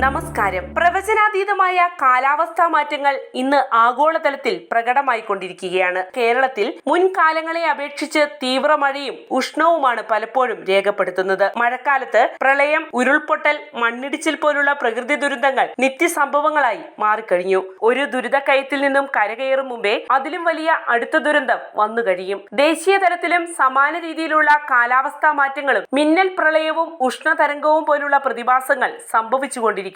നമസ്കാരം. പ്രവചനാതീതമായ കാലാവസ്ഥാ മാറ്റങ്ങൾ ഇന്ന് ആഗോളതലത്തിൽ പ്രകടമായിക്കൊണ്ടിരിക്കുകയാണ്. കേരളത്തിൽ മുൻകാലങ്ങളെ അപേക്ഷിച്ച് തീവ്ര മഴയും ഉഷ്ണവുമാണ് പലപ്പോഴും രേഖപ്പെടുത്തുന്നത്. മഴക്കാലത്ത് പ്രളയം, ഉരുൾപൊട്ടൽ, മണ്ണിടിച്ചിൽ പോലുള്ള പ്രകൃതി ദുരന്തങ്ങൾ നിത്യസംഭവങ്ങളായി മാറിക്കഴിഞ്ഞു. ഒരു ദുരിതക്കയത്തിൽ നിന്നും കരകയറും മുമ്പേ അതിലും വലിയ അടുത്ത ദുരന്തം വന്നു കഴിയും. ദേശീയ തലത്തിലും സമാന രീതിയിലുള്ള കാലാവസ്ഥാ മാറ്റങ്ങളും മിന്നൽ പ്രളയവും ഉഷ്ണതരംഗവും പോലുള്ള പ്രതിഭാസങ്ങൾ സംഭവിച്ചുകൊണ്ടിരിക്കും.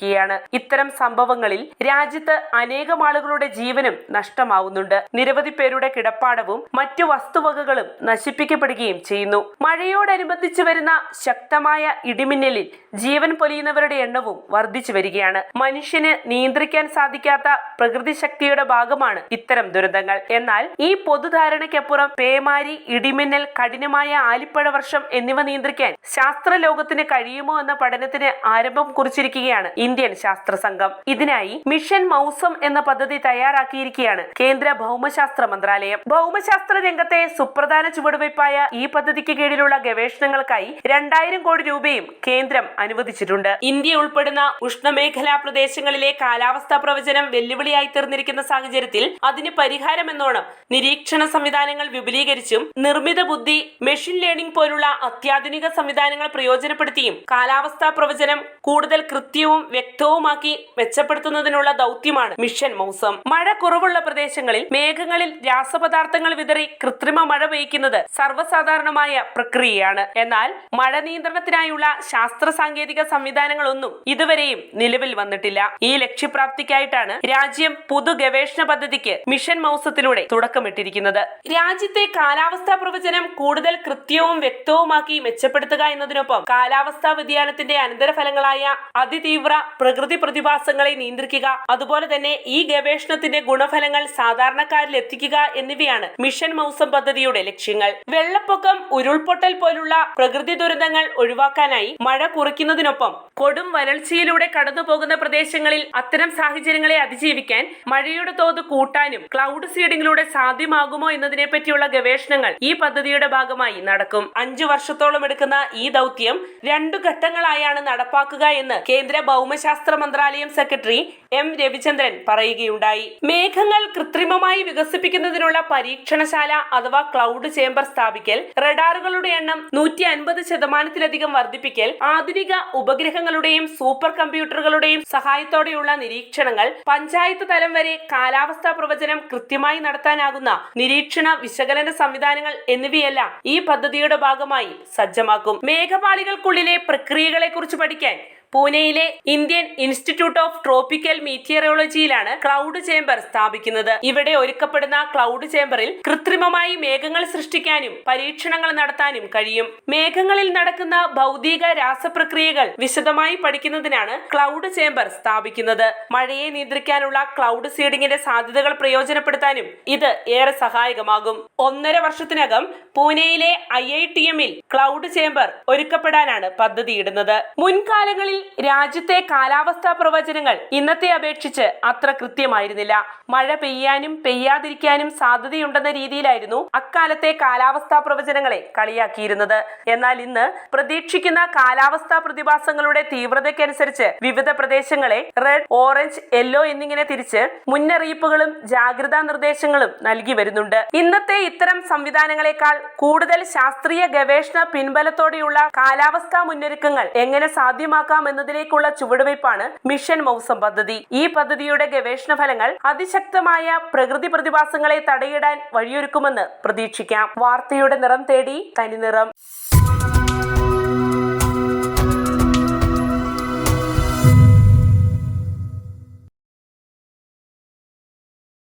ഇത്തരം സംഭവങ്ങളിൽ രാജ്യത്ത് അനേകം ആളുകളുടെ ജീവനും നഷ്ടമാവുന്നുണ്ട്. നിരവധി പേരുടെ കിടപ്പാടവും മറ്റു വസ്തുവകകളും നശിപ്പിക്കപ്പെടുകയും ചെയ്യുന്നു. മഴയോടനുബന്ധിച്ച് വരുന്ന ശക്തമായ ഇടിമിന്നലിൽ ജീവൻ പൊലിയുന്നവരുടെ എണ്ണവും വർദ്ധിച്ചു വരികയാണ്. മനുഷ്യന് നിയന്ത്രിക്കാൻ സാധിക്കാത്ത പ്രകൃതി ശക്തിയുടെ ഭാഗമാണ് ഇത്തരം ദുരന്തങ്ങൾ. എന്നാൽ ഈ പൊതുധാരണയ്ക്കപ്പുറം പേമാരി, ഇടിമിന്നൽ, കഠിനമായ ആലിപ്പഴ വർഷം എന്നിവ നിയന്ത്രിക്കാൻ ശാസ്ത്രലോകത്തിന് കഴിയുമോ എന്ന പഠനത്തിന് ആരംഭം കുറിച്ചിരിക്കുകയാണ് ഇന്ത്യൻ ശാസ്ത്ര സംഘം. ഇതിനായി മിഷൻ മൗസം എന്ന പദ്ധതി തയ്യാറാക്കിയിരിക്കുകയാണ് കേന്ദ്ര ഭൗമശാസ്ത്ര മന്ത്രാലയം. ഭൗമശാസ്ത്ര രംഗത്തെ സുപ്രധാന ചുവടുവയ്പായ ഈ പദ്ധതിക്ക് കീഴിലുള്ള ഗവേഷണങ്ങൾക്കായി 2000 കോടി രൂപയും കേന്ദ്രം അനുവദിച്ചിട്ടുണ്ട്. ഇന്ത്യ ഉൾപ്പെടുന്ന ഉഷ്ണമേഖലാ പ്രദേശങ്ങളിലെ കാലാവസ്ഥാ പ്രവചനം വെല്ലുവിളിയായി തീർന്നിരിക്കുന്ന സാഹചര്യത്തിൽ അതിന് പരിഹാരമെന്നോണം നിരീക്ഷണ സംവിധാനങ്ങൾ വിപുലീകരിച്ചും നിർമ്മിത ബുദ്ധി, മെഷീൻ ലേണിംഗ് പോലുള്ള അത്യാധുനിക സംവിധാനങ്ങൾ പ്രയോജനപ്പെടുത്തിയും കാലാവസ്ഥാ പ്രവചനം കൂടുതൽ കൃത്യവും വ്യക്തവുമാക്കി മെച്ചപ്പെടുത്തുന്നതിനുള്ള ദൗത്യമാണ് മിഷൻ മൗസം. മഴ കുറവുള്ള പ്രദേശങ്ങളിൽ മേഘങ്ങളിൽ രാസപദാർത്ഥങ്ങൾ വിതറി കൃത്രിമ മഴ പെയ്യ്ക്കുന്നത് സർവ്വസാധാരണമായ പ്രക്രിയയാണ്. എന്നാൽ മഴ നിയന്ത്രണത്തിനായുള്ള ശാസ്ത്ര സാങ്കേതിക സംവിധാനങ്ങളൊന്നും ഇതുവരെയും നിലവിൽ വന്നിട്ടില്ല. ഈ ലക്ഷ്യപ്രാപ്തിക്കായിട്ടാണ് രാജ്യം പൊതു ഗവേഷണ പദ്ധതിക്ക് മിഷൻ മൗസത്തിലൂടെ തുടക്കമിട്ടിരിക്കുന്നത്. രാജ്യത്തെ കാലാവസ്ഥാ പ്രവചനം കൂടുതൽ കൃത്യവും വ്യക്തവുമാക്കി മെച്ചപ്പെടുത്തുക എന്നതിനൊപ്പം കാലാവസ്ഥാ വ്യതിയാനത്തിന്റെ അനന്തരഫലങ്ങളായ അതിതീവ്ര പ്രകൃതി പ്രതിഭാസങ്ങളെ നിയന്ത്രിക്കുക, അതുപോലെ തന്നെ ഈ ഗവേഷണത്തിന്റെ ഗുണഫലങ്ങൾ സാധാരണക്കാരിൽ എത്തിക്കുക എന്നിവയാണ് മിഷൻ മൗസം പദ്ധതിയുടെ ലക്ഷ്യങ്ങൾ. വെള്ളപ്പൊക്കം, ഉരുൾപൊട്ടൽ പോലുള്ള പ്രകൃതി ദുരന്തങ്ങൾ ഒഴിവാക്കാനായി മഴ കുറയ്ക്കുന്നതിനൊപ്പം കൊടും വരൾച്ചയിലൂടെ കടന്നുപോകുന്ന പ്രദേശങ്ങളിൽ അത്തരം സാഹചര്യങ്ങളെ അതിജീവിക്കാൻ മഴയുടെ തോത് കൂട്ടാനും ക്ലൗഡ് സീഡിംഗിലൂടെ സാധ്യമാകുമോ എന്നതിനെ പറ്റിയുള്ള ഗവേഷണങ്ങൾ ഈ പദ്ധതിയുടെ ഭാഗമായി നടക്കും. 5 വർഷത്തോളം എടുക്കുന്ന ഈ ദൗത്യം 2 ഘട്ടങ്ങളായാണ് നടപ്പാക്കുക എന്ന് കേന്ദ്ര ഭൗമശാസ്ത്ര മന്ത്രാലയം സെക്രട്ടറി എം രവിചന്ദ്രൻ പറയുകയുണ്ടായി. മേഘങ്ങൾ കൃത്രിമമായി വികസിപ്പിക്കുന്നതിനുള്ള പരീക്ഷണശാല അഥവാ ക്ലൗഡ് ചേംബർ സ്ഥാപിക്കൽ, റഡാറുകളുടെ എണ്ണം 150% വർദ്ധിപ്പിക്കൽ, ആധുനിക ഉപഗ്രഹങ്ങളുടെയും സൂപ്പർ കമ്പ്യൂട്ടറുകളുടെയും സഹായത്തോടെയുള്ള നിരീക്ഷണങ്ങൾ, പഞ്ചായത്ത് തലം വരെ കാലാവസ്ഥാ പ്രവചനം കൃത്യമായി നടത്താനാകുന്ന നിരീക്ഷണ വിശകലന സംവിധാനങ്ങൾ എന്നിവയെല്ലാം ഈ പദ്ധതിയുടെ ഭാഗമായി സജ്ജമാക്കും. മേഘപാളികൾക്കുള്ളിലെ പ്രക്രിയകളെ കുറിച്ച് പഠിക്കാൻ പൂനെയിലെ ഇന്ത്യൻ ഇൻസ്റ്റിറ്റ്യൂട്ട് ഓഫ് ട്രോപ്പിക്കൽ മീറ്റിയറോളജിയിലാണ് ക്ലൗഡ് ചേംബർ സ്ഥാപിക്കുന്നത്. ഇവിടെ ഒരുക്കപ്പെടുന്ന ക്ലൗഡ് ചേംബറിൽ കൃത്രിമമായി മേഘങ്ങൾ സൃഷ്ടിക്കാനും പരീക്ഷണങ്ങൾ നടത്താനും കഴിയും. മേഘങ്ങളിൽ നടക്കുന്ന ഭൗതിക രാസപ്രക്രിയകൾ വിശദമായി പഠിക്കുന്നതിനാണ് ക്ലൗഡ് ചേംബർ സ്ഥാപിക്കുന്നത്. മഴയെ നിയന്ത്രിക്കാനുള്ള ക്ലൗഡ് സീഡിംഗിന്റെ സാധ്യതകൾ പ്രയോജനപ്പെടുത്താനും ഇത് ഏറെ സഹായകമാകും. 1.5 വർഷത്തിനകം പൂനെയിലെ IITM-ൽ ക്ലൗഡ് ചേംബർ ഒരുക്കപ്പെടാനാണ് പദ്ധതിയിടുന്നത്. മുൻകാലങ്ങളിൽ രാജ്യത്തെ കാലാവസ്ഥാ പ്രവചനങ്ങൾ ഇന്നത്തെ അപേക്ഷിച്ച് അത്ര കൃത്യമായിരുന്നില്ല. മഴ പെയ്യാനും പെയ്യാതിരിക്കാനും സാധ്യതയുണ്ടെന്ന രീതിയിലായിരുന്നു അക്കാലത്തെ കാലാവസ്ഥാ പ്രവചനങ്ങളെ കളിയാക്കിയിരുന്നത്. എന്നാൽ ഇന്ന് പ്രതീക്ഷിക്കുന്ന കാലാവസ്ഥാ പ്രതിഭാസങ്ങളുടെ തീവ്രതയ്ക്കനുസരിച്ച് വിവിധ പ്രദേശങ്ങളെ റെഡ്, ഓറഞ്ച്, യെല്ലോ എന്നിങ്ങനെ തിരിച്ച് മുന്നറിയിപ്പുകളും ജാഗ്രതാ നിർദ്ദേശങ്ങളും നൽകി വരുന്നുണ്ട്. ഇന്നത്തെ ഇത്തരം സംവിധാനങ്ങളെക്കാൾ കൂടുതൽ ശാസ്ത്രീയ ഗവേഷണ പിൻബലത്തോടെയുള്ള കാലാവസ്ഥാ മുന്നൊരുക്കങ്ങൾ എങ്ങനെ സാധ്യമാക്കാം എന്നതിലേക്കുള്ള ചുവടുവയ്പാണ് മിഷൻ മൗസം പദ്ധതി. ഈ പദ്ധതിയുടെ ഗവേഷണ ഫലങ്ങൾ അതിശക്തമായ പ്രകൃതി പ്രതിഭാസങ്ങളെ തടയിടാൻ വഴിയൊരുക്കുമെന്ന് പ്രതീക്ഷിക്കാം. വാർത്തയുടെ നിറം തേടി തനിനിറം.